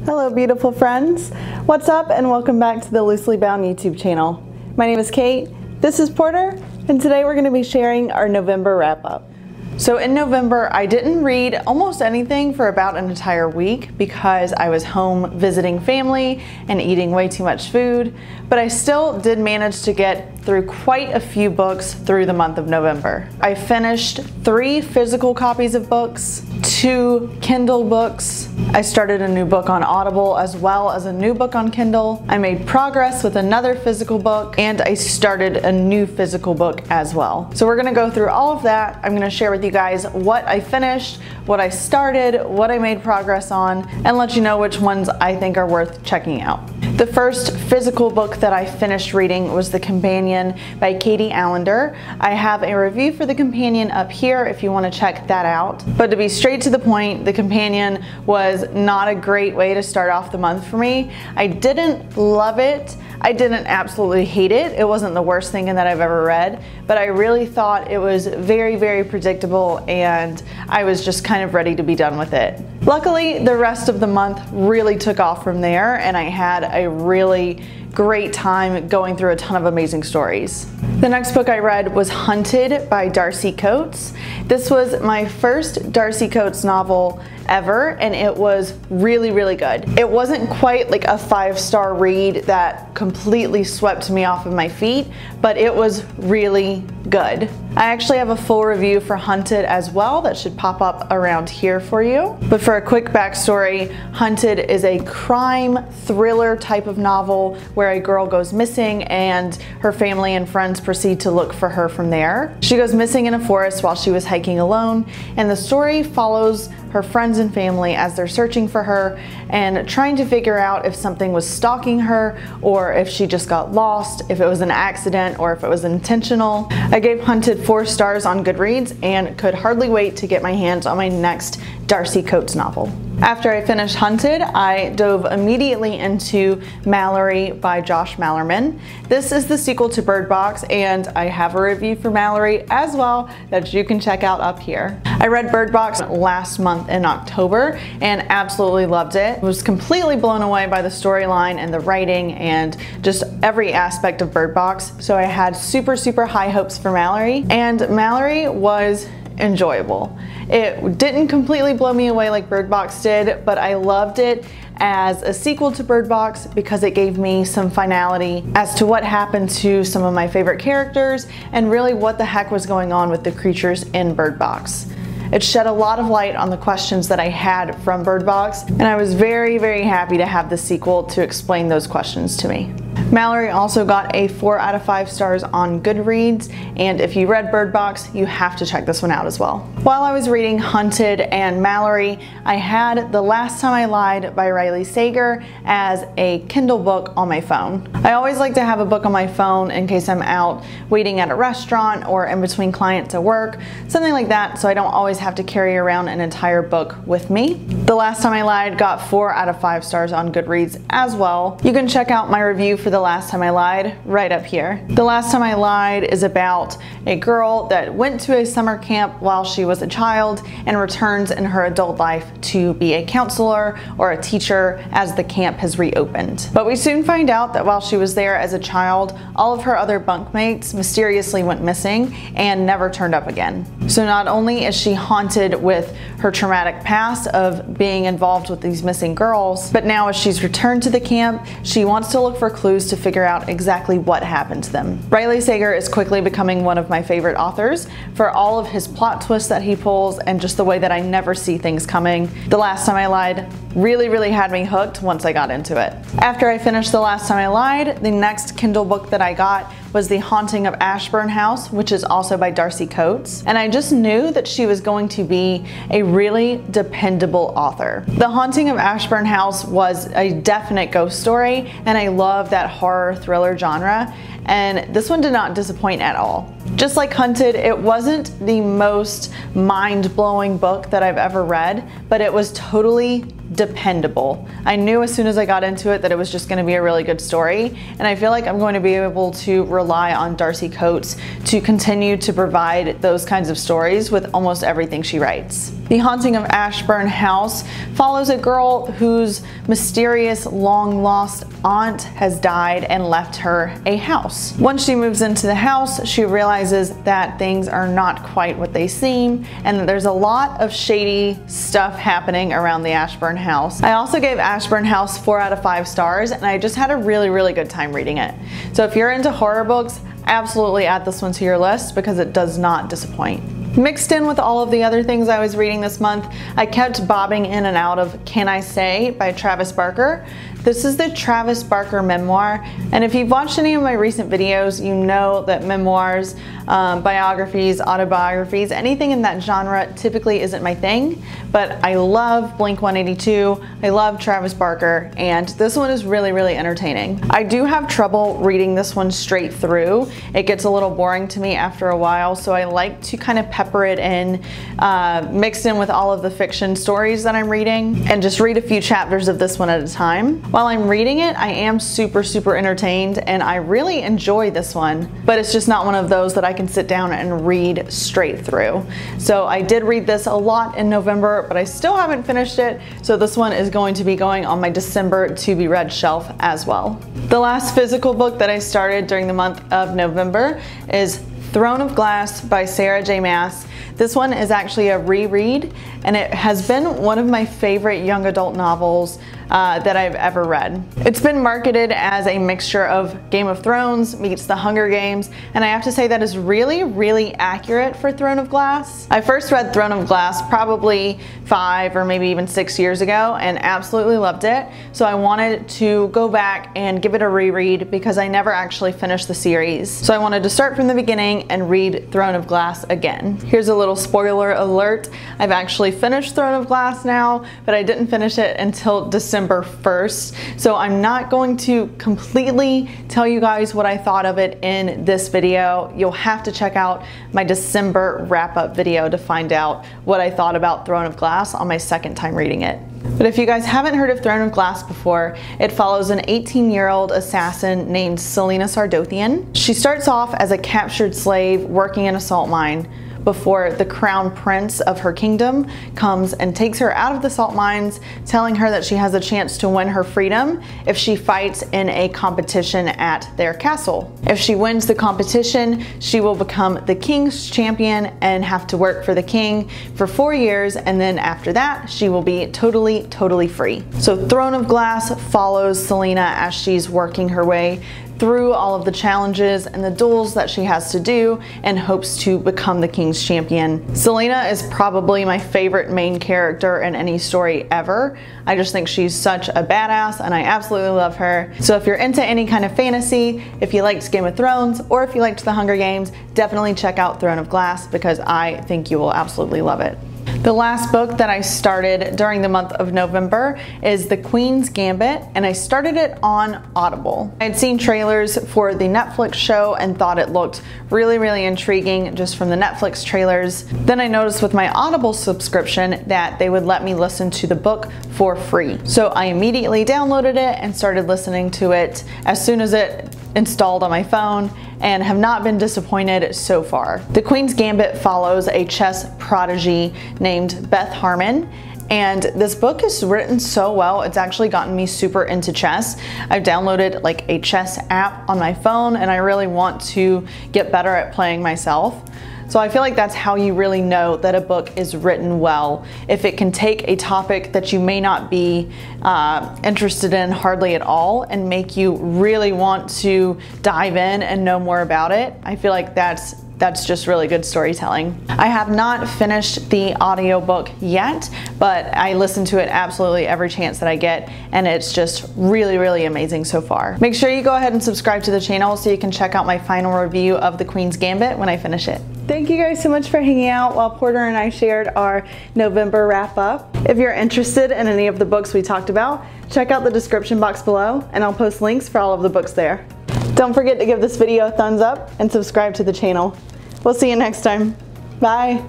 Hello beautiful friends, what's up and welcome back to the Loosely Bound YouTube channel. My name is Kate, this is Porter, and today we're going to be sharing our November wrap up. So in November I didn't read almost anything for about an entire week because I was home visiting family and eating way too much food, but I still did manage to get through quite a few books through the month of November. I finished 3 physical copies of books, 2 Kindle books. I started a new book on Audible as well as a new book on Kindle. I made progress with another physical book, and I started a new physical book as well. So we're gonna go through all of that. I'm gonna share with you guys what I finished, what I started, what I made progress on, and let you know which ones I think are worth checking out. The first physical book that I finished reading was The Companion by Katie Allender. I have a review for The Companion up here if you want to check that out. But to be straight to the point, The Companion was not a great way to start off the month for me. I didn't love it. I didn't absolutely hate it. It wasn't the worst thing that I've ever read, but I really thought it was very, very predictable, and I was just kind of ready to be done with it. Luckily, the rest of the month really took off from there, and I had a really great time going through a ton of amazing stories. The next book I read was Hunted by Darcy Coates. This was my first Darcy Coates novel ever, and it was really, really good. It wasn't quite like a 5-star read that completely swept me off of my feet, but it was really good. I actually have a full review for Hunted as well that should pop up around here for you. But for a quick backstory, Hunted is a crime thriller type of novel where a girl goes missing and her family and friends proceed to look for her from there. She goes missing in a forest while she was hiking alone, and the story follows her friends and family as they're searching for her and trying to figure out if something was stalking her or if she just got lost, if it was an accident or if it was intentional. I gave Hunted 4 stars on Goodreads and could hardly wait to get my hands on my next Darcy Coates novel. After I finished Hunted, I dove immediately into Mallory by Josh Malerman. This is the sequel to Bird Box, and I have a review for Mallory as well that you can check out up here. I read Bird Box last month in October and absolutely loved it. I was completely blown away by the storyline and the writing and just every aspect of Bird Box, so I had super, super high hopes for Mallory, and Mallory was enjoyable. It didn't completely blow me away like Bird Box did, but I loved it as a sequel to Bird Box because it gave me some finality as to what happened to some of my favorite characters and really what the heck was going on with the creatures in Bird Box. It shed a lot of light on the questions that I had from Bird Box, and I was very, very happy to have the sequel to explain those questions to me. Mallory also got a 4 out of 5 stars on Goodreads, and if you read Bird Box, you have to check this one out as well. While I was reading Hunted and Mallory, I had The Last Time I Lied by Riley Sager as a Kindle book on my phone. I always like to have a book on my phone in case I'm out waiting at a restaurant or in between clients at work, something like that, so I don't always have to carry around an entire book with me. The Last Time I Lied got 4 out of 5 stars on Goodreads as well. You can check out my review for The Last Time I Lied right up here. The Last Time I Lied is about a girl that went to a summer camp while she was a child and returns in her adult life to be a counselor or a teacher as the camp has reopened. But we soon find out that while she was there as a child, all of her other bunkmates mysteriously went missing and never turned up again. So not only is she haunted with her traumatic past of being involved with these missing girls, but now as she's returned to the camp, she wants to look for clues to figure out exactly what happened to them. Riley Sager is quickly becoming one of my favorite authors for all of his plot twists that he pulls and just the way that I never see things coming. The Last Time I Lied really had me hooked once I got into it. After I finished The Last Time I Lied, the next Kindle book that I got was The Haunting of Ashburn House, which is also by Darcy Coates, and I just knew that she was going to be a really dependable author. The Haunting of Ashburn House was a definite ghost story, and I love that horror thriller genre, and this one did not disappoint at all. Just like Hunted, it wasn't the most mind-blowing book that I've ever read, but it was totally dependable. I knew as soon as I got into it that it was just going to be a really good story, and I feel like I'm going to be able to rely on Darcy Coates to continue to provide those kinds of stories with almost everything she writes. The Haunting of Ashburn house follows a girl whose mysterious long-lost aunt has died and left her a house. Once she moves into the house, she realizes that things are not quite what they seem and that there's a lot of shady stuff happening around the Ashburn house. I also gave Ashburn house 4 out of 5 stars, and I just had a really good time reading it. So if you're into horror books, absolutely add this one to your list because it does not disappoint. Mixed in with all of the other things I was reading this month, I kept bobbing in and out of Can I Say by Travis Barker. This is the Travis Barker memoir, and if you've watched any of my recent videos, you know that memoirs, biographies, autobiographies, anything in that genre typically isn't my thing, but I love Blink-182, I love Travis Barker, and this one is really entertaining. I do have trouble reading this one straight through. It gets a little boring to me after a while, so I like to kind of pepper it in, mixed in with all of the fiction stories that I'm reading, and just read a few chapters of this one at a time. While I'm reading it, I am super entertained, and I really enjoy this one, but it's just not one of those that I can sit down and read straight through. So I did read this a lot in November, but I still haven't finished it, so this one is going to be going on my December to be read shelf as well. The last physical book that I started during the month of November is Throne of Glass by Sarah J. Maas. This one is actually a reread, and it has been one of my favorite young adult novels that I've ever read. It's been marketed as a mixture of Game of Thrones meets The Hunger Games, and I have to say that is really accurate for Throne of Glass. I first read Throne of Glass probably 5 or maybe even 6 years ago and absolutely loved it, so I wanted to go back and give it a reread because I never actually finished the series. So I wanted to start from the beginning and read Throne of Glass again. Here's a little spoiler alert. I've actually finished Throne of Glass now, but I didn't finish it until December 1st. So I'm not going to completely tell you guys what I thought of it in this video. You'll have to check out my December wrap-up video to find out what I thought about Throne of Glass on my second time reading it. But if you guys haven't heard of Throne of Glass before, it follows an 18-year-old assassin named Selena Sardothian. She starts off as a captured slave working in a salt mine before the crown prince of her kingdom comes and takes her out of the salt mines, telling her that she has a chance to win her freedom if she fights in a competition at their castle. If she wins the competition, she will become the king's champion and have to work for the king for 4 years, and then after that, she will be totally free. So Throne of Glass follows Selena as she's working her way through all of the challenges and the duels that she has to do and hopes to become the king's champion. Selena is probably my favorite main character in any story ever. I just think she's such a badass and I absolutely love her. So if you're into any kind of fantasy, if you liked Game of Thrones, or if you liked The Hunger Games, definitely check out Throne of Glass because I think you will absolutely love it. The last book that I started during the month of November is The Queens Gambit, and I started it on Audible. I had seen trailers for the Netflix show and thought it looked really intriguing just from the Netflix trailers. Then I noticed with my Audible subscription that they would let me listen to the book for free. So I immediately downloaded it and started listening to it as soon as it installed on my phone, and have not been disappointed so far. The Queen's Gambit follows a chess prodigy named Beth Harmon, and this book is written so well, it's actually gotten me super into chess. I've downloaded like a chess app on my phone, and I really want to get better at playing myself. So I feel like that's how you really know that a book is written well. If it can take a topic that you may not be interested in hardly at all and make you really want to dive in and know more about it, I feel like that's just really good storytelling. I have not finished the audiobook yet, but I listen to it absolutely every chance that I get, and it's just really amazing so far. Make sure you go ahead and subscribe to the channel so you can check out my final review of The Queen's Gambit when I finish it. Thank you guys so much for hanging out while Porter and I shared our November wrap up. If you're interested in any of the books we talked about, check out the description box below and I'll post links for all of the books there. Don't forget to give this video a thumbs up and subscribe to the channel. We'll see you next time. Bye.